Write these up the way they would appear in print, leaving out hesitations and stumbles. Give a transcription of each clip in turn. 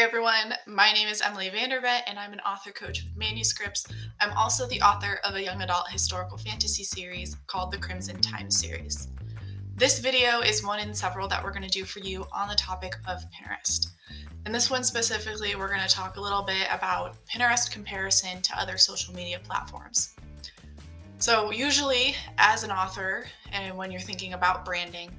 everyone, my name is Emily Vandervet and I'm an author coach with Manuscripts. I'm also the author of a young adult historical fantasy series called the Crimson Time series. This video is one in several that we're going to do for you on the topic of Pinterest. In this one specifically, we're going to talk a little bit about Pinterest comparison to other social media platforms. So usually as an author, and when you're thinking about branding,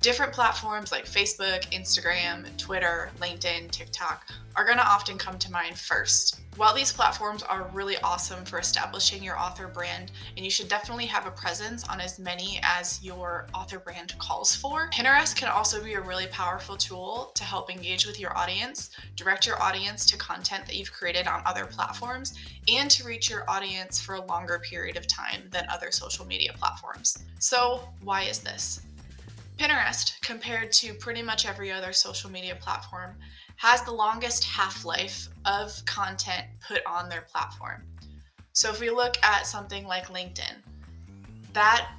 different platforms like Facebook, Instagram, Twitter, LinkedIn, TikTok are going to often come to mind first. While these platforms are really awesome for establishing your author brand, and you should definitely have a presence on as many as your author brand calls for, Pinterest can also be a really powerful tool to help engage with your audience, direct your audience to content that you've created on other platforms, and to reach your audience for a longer period of time than other social media platforms. So why is this? Pinterest, compared to pretty much every other social media platform, has the longest half-life of content put on their platform. So if we look at something like LinkedIn, that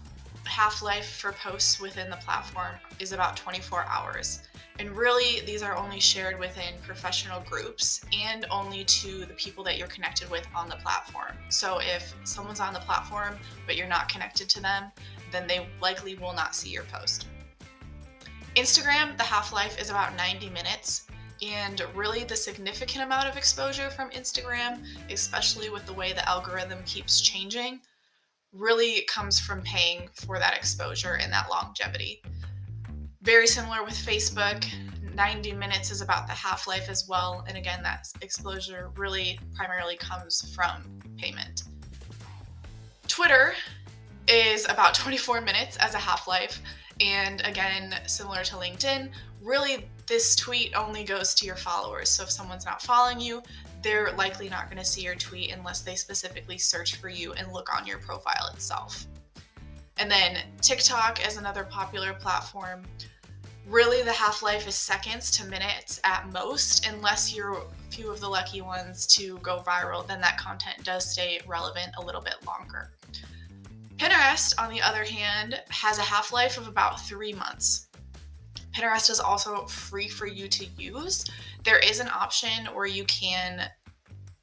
half-life for posts within the platform is about 24 hours. And really, these are only shared within professional groups and only to the people that you're connected with on the platform. So if someone's on the platform, but you're not connected to them, then they likely will not see your post. Instagram, the half-life is about 90 minutes, and really the significant amount of exposure from Instagram, especially with the way the algorithm keeps changing, really comes from paying for that exposure and that longevity. Very similar with Facebook, 90 minutes is about the half-life as well, and again, that exposure really primarily comes from payment. Twitter is about 24 minutes as a half-life. And again, similar to LinkedIn, really this tweet only goes to your followers. So if someone's not following you, they're likely not going to see your tweet unless they specifically search for you and look on your profile itself. And then TikTok is another popular platform. Really the half-life is seconds to minutes at most, unless you're a few of the lucky ones to go viral, then that content does stay relevant a little bit longer. Pinterest, on the other hand, has a half-life of about 3 months. Pinterest is also free for you to use. There is an option where you can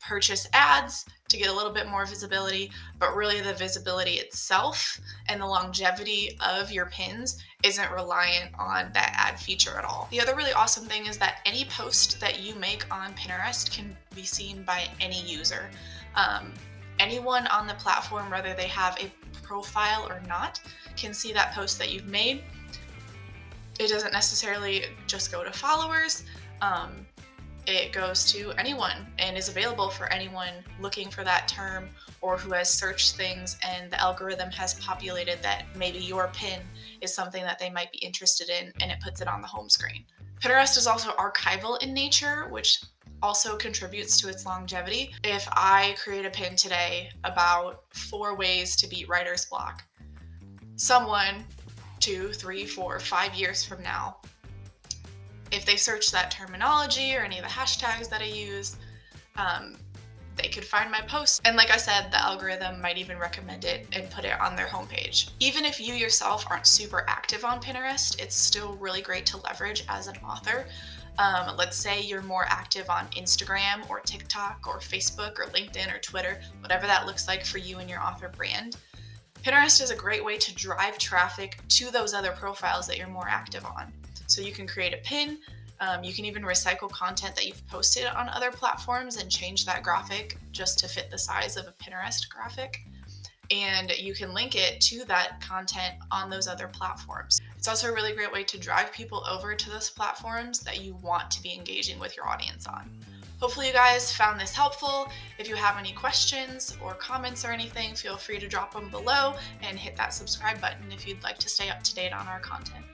purchase ads to get a little bit more visibility, but really the visibility itself and the longevity of your pins isn't reliant on that ad feature at all. The other really awesome thing is that any post that you make on Pinterest can be seen by any user. Anyone on the platform, whether they have a profile or not, can see that post that you've made. It doesn't necessarily just go to followers. It goes to anyone and is available for anyone looking for that term or who has searched things and the algorithm has populated that maybe your pin is something that they might be interested in, and it puts it on the home screen. Pinterest is also archival in nature, which also contributes to its longevity. If I create a pin today about 4 ways to beat writer's block, someone 2, 3, 4, 5 years from now, if they search that terminology or any of the hashtags that I use, they could find my post. And like I said, the algorithm might even recommend it and put it on their homepage. Even if you yourself aren't super active on Pinterest, it's still really great to leverage as an author. Let's say you're more active on Instagram or TikTok or Facebook or LinkedIn or Twitter, whatever that looks like for you and your author brand. Pinterest is a great way to drive traffic to those other profiles that you're more active on. So you can create a pin, you can even recycle content that you've posted on other platforms and change that graphic just to fit the size of a Pinterest graphic. And you can link it to that content on those other platforms. It's also a really great way to drive people over to those platforms that you want to be engaging with your audience on. Hopefully you guys found this helpful. If you have any questions or comments or anything, feel free to drop them below and hit that subscribe button if you'd like to stay up to date on our content.